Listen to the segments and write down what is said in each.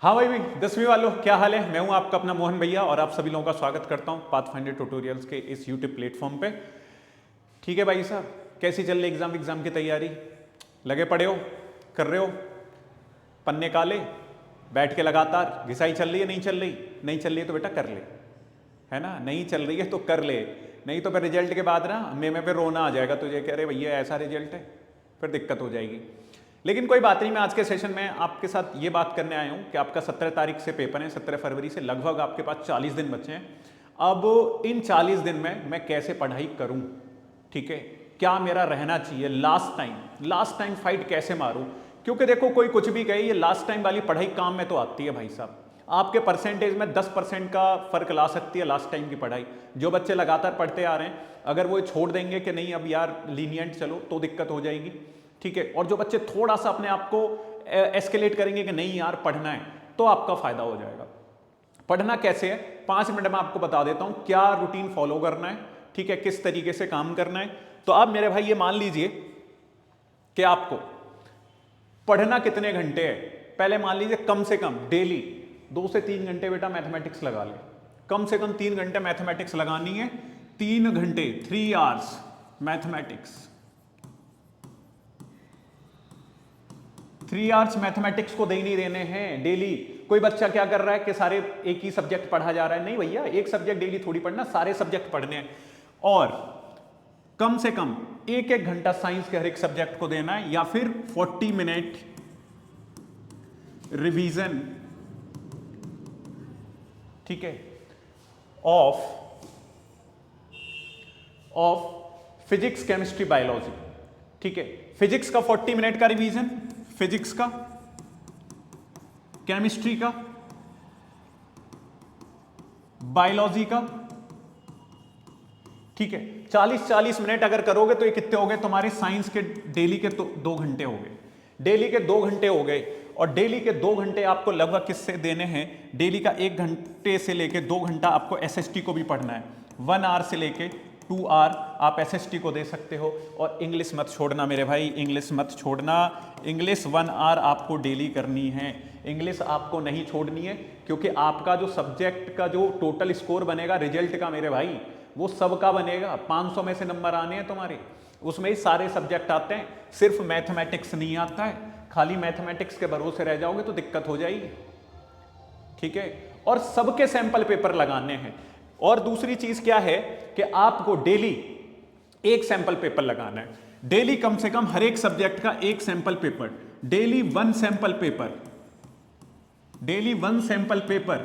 हाँ भाई 10वीं वालों, क्या हाल है। मैं हूं आपका अपना मोहन भैया और आप सभी लोगों का स्वागत करता हूं पाथफाइंडर ट्यूटोरियल्स के इस यूट्यूब प्लेटफॉर्म पे। ठीक है भाई साहब, कैसी चल रही एग्जाम की तैयारी? लगे पड़े हो, कर रहे हो, पन्ने काले, बैठ के लगातार घिसाई चल रही है? नहीं चल रही? नहीं चल रही है तो बेटा कर ले, है ना। नहीं चल रही है तो कर ले, नहीं तो फिर रिजल्ट के बाद ना मेमे पे रोना आ जाएगा तुझे, कह रहे भैया ऐसा रिजल्ट है, फिर दिक्कत हो जाएगी। लेकिन कोई बात नहीं, मैं आज के सेशन में आपके साथ ये बात करने आया हूँ कि आपका 17 तारीख से पेपर है, 17 फरवरी से लगभग आपके पास 40 दिन बचे हैं। अब इन 40 दिन में मैं कैसे पढ़ाई करूँ, ठीक है, क्या मेरा रहना चाहिए, लास्ट टाइम फाइट कैसे मारूँ। क्योंकि देखो कोई कुछ भी कहे, ये लास्ट टाइम वाली पढ़ाई काम में तो आती है भाई साहब। आपके परसेंटेज में 10% का फर्क ला सकती है लास्ट टाइम की पढ़ाई। जो बच्चे लगातार पढ़ते आ रहे हैं, अगर वो छोड़ देंगे कि नहीं अब यार लीनियंट चलो, तो दिक्कत हो जाएगी, ठीक है। और जो बच्चे थोड़ा सा अपने आप को एस्केलेट करेंगे कि नहीं यार पढ़ना है, तो आपका फायदा हो जाएगा। पढ़ना कैसे है, 5 मिनट में आपको बता देता हूं क्या रूटीन फॉलो करना है, ठीक है, किस तरीके से काम करना है। तो आप मेरे भाई ये मान लीजिए कि आपको पढ़ना कितने घंटे है। पहले मान लीजिए कम से कम डेली 2 से 3 घंटे बेटा मैथमेटिक्स लगा ले। कम से कम 3 घंटे मैथमेटिक्स लगानी है, 3 घंटे 3 आवर्स मैथमेटिक्स। 3 आवर्स मैथमेटिक्स को देने देने हैं डेली। कोई बच्चा क्या कर रहा है कि सारे एक ही सब्जेक्ट पढ़ा जा रहा है, नहीं भैया, एक सब्जेक्ट डेली थोड़ी पढ़ना, सारे सब्जेक्ट पढ़ने हैं। और कम से कम 1-1 घंटा साइंस के हर एक सब्जेक्ट को देना है, या फिर 40 मिनट रिवीजन, ठीक है, ऑफ फिजिक्स, केमिस्ट्री, बायोलॉजी, ठीक है। फिजिक्स का 40 मिनट का रिवीजन, फिजिक्स का, केमिस्ट्री का, बायोलॉजी का, ठीक है। 40-40 मिनट अगर करोगे तो ये कितने हो गए तुम्हारे साइंस के डेली के? तो 2 घंटे हो गए, डेली के 2 घंटे हो गए। और डेली के 2 घंटे आपको लगभग किससे देने हैं? डेली का 1 घंटे से लेके 2 घंटा आपको एसएसटी को भी पढ़ना है। 1 आवर से लेके 2 आवर आप एसएसटी को दे सकते हो। और इंग्लिश मत छोड़ना मेरे भाई, इंग्लिश मत छोड़ना। इंग्लिश 1 आवर आपको डेली करनी है, इंग्लिश आपको नहीं छोड़नी है। क्योंकि आपका जो सब्जेक्ट का जो टोटल स्कोर बनेगा रिजल्ट का मेरे भाई, वो सबका बनेगा। 500 में से नंबर आने हैं तुम्हारे, उसमें ही सारे सब्जेक्ट आते हैं, सिर्फ मैथमेटिक्स नहीं आता है। खाली मैथमेटिक्स के भरोसे रह जाओगे तो दिक्कत हो जाएगी, ठीक है। और सबके सैंपल पेपर लगाने हैं। और दूसरी चीज क्या है कि आपको डेली एक सैंपल पेपर लगाना है। डेली कम से कम हर एक सब्जेक्ट का एक sample paper, daily 1 sample paper, daily 1 sample paper,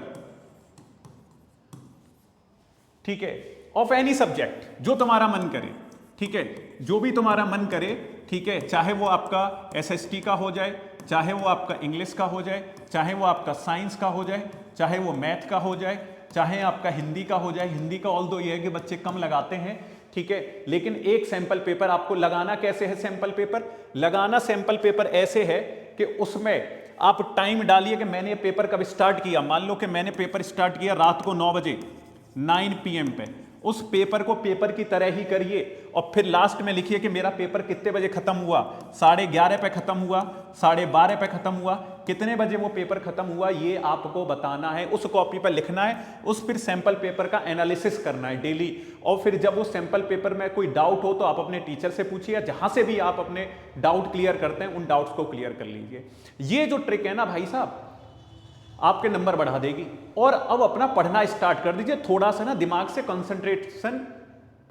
ठीक है, ऑफ एनी सब्जेक्ट, जो तुम्हारा मन करे, ठीक है, जो भी तुम्हारा मन करे, ठीक है। चाहे वो आपका एसएसटी का हो जाए, चाहे वो आपका इंग्लिश का हो जाए, चाहे वो आपका साइंस का हो जाए, चाहे वो मैथ का हो जाए, चाहे आपका हिंदी का हो जाए। हिंदी का ऑल दो ये है कि बच्चे कम लगाते हैं, ठीक है, लेकिन एक सैंपल पेपर आपको लगाना कैसे है? सैंपल पेपर लगाना, सैंपल पेपर ऐसे है कि उसमें आप टाइम डालिए कि मैंने ये पेपर कब स्टार्ट किया। मान लो कि मैंने पेपर स्टार्ट किया रात को 9 बजे, 9 PM पे। उस पेपर को पेपर की तरह ही करिए और फिर लास्ट में लिखिए कि मेरा पेपर कितने बजे खत्म हुआ। 11:30 पे खत्म हुआ, 12:30 पे खत्म हुआ, कितने बजे वो पेपर खत्म हुआ ये आपको बताना है। उस कॉपी पर लिखना है, उस फिर सैंपल पेपर का एनालिसिस करना है डेली। और फिर जब वो सैंपल पेपर में कोई डाउट हो तो आप अपने टीचर से पूछिए, जहां से भी आप अपने डाउट क्लियर करते हैं उन डाउट्स को क्लियर कर लीजिए। ये जो ट्रिक है ना भाई साहब, आपके नंबर बढ़ा देगी। और अब अपना पढ़ना स्टार्ट कर दीजिए। थोड़ा सा ना दिमाग से कंसंट्रेशन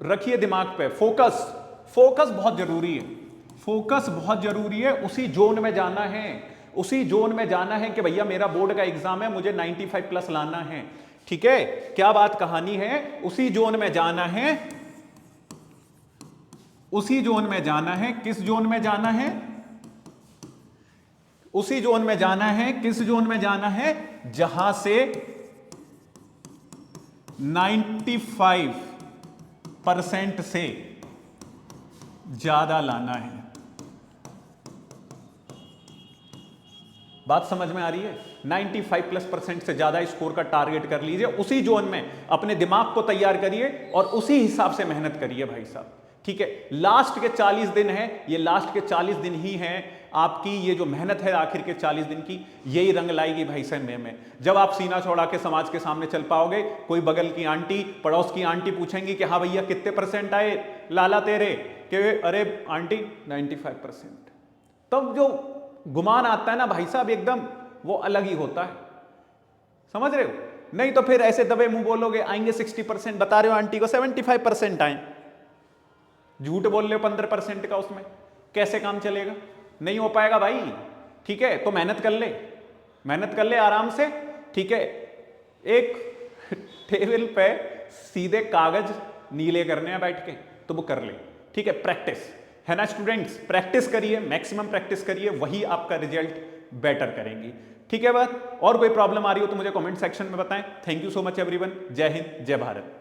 रखिए, दिमाग पे फोकस बहुत जरूरी है, फोकस बहुत जरूरी है। उसी जोन में जाना है, उसी जोन में जाना है कि भैया मेरा बोर्ड का एग्जाम है, मुझे 95+ लाना है, ठीक है। क्या बात कहानी है, उसी जोन में जाना है, उसी जोन में जाना है। किस जोन में जाना है? उसी जोन में जाना है। किस जोन में जाना है? जहां से 95% से ज्यादा लाना है। बात समझ में आ रही है? 95+% से ज्यादा स्कोर का टारगेट कर लीजिए, उसी जोन में अपने दिमाग को तैयार करिए और उसी हिसाब से मेहनत करिए भाई साहब। ठीक है, लास्ट के 40 दिन है, ये लास्ट के 40 दिन ही हैं आपकी, ये जो मेहनत है आखिर के 40 दिन की, यही रंग लाएगी भाई साहब में। जब आप सीना छोड़ा के समाज के सामने चल पाओगे, कोई बगल की आंटी, पड़ोस की आंटी पूछेंगी कि हाँ भैया कितने % आए लाला तेरे, कि अरे आंटी 95%। तब जो गुमान आता है ना भाई साहब एकदम, वो अलग ही होता है, समझ रहे हो। नहीं तो फिर ऐसे दबे मुंह बोलोगे आएंगे 60%, बता रहे हो आंटी को 75% आए, झूठ बोल रहे हो 15% का, उसमें कैसे काम चलेगा, नहीं हो पाएगा भाई। ठीक है, तो मेहनत कर ले, मेहनत कर ले आराम से। ठीक है, एक टेबल पे सीधे कागज नीले करने हैं बैठ के, तो वो कर ले। ठीक है, प्रैक्टिस है ना स्टूडेंट्स, प्रैक्टिस करिए, मैक्सिमम प्रैक्टिस करिए, वही आपका रिजल्ट बेटर करेंगी। ठीक है बात, और कोई प्रॉब्लम आ रही हो तो मुझे कमेंट सेक्शन में बताएं। Thank you so much everyone, जय हिंद जय भारत।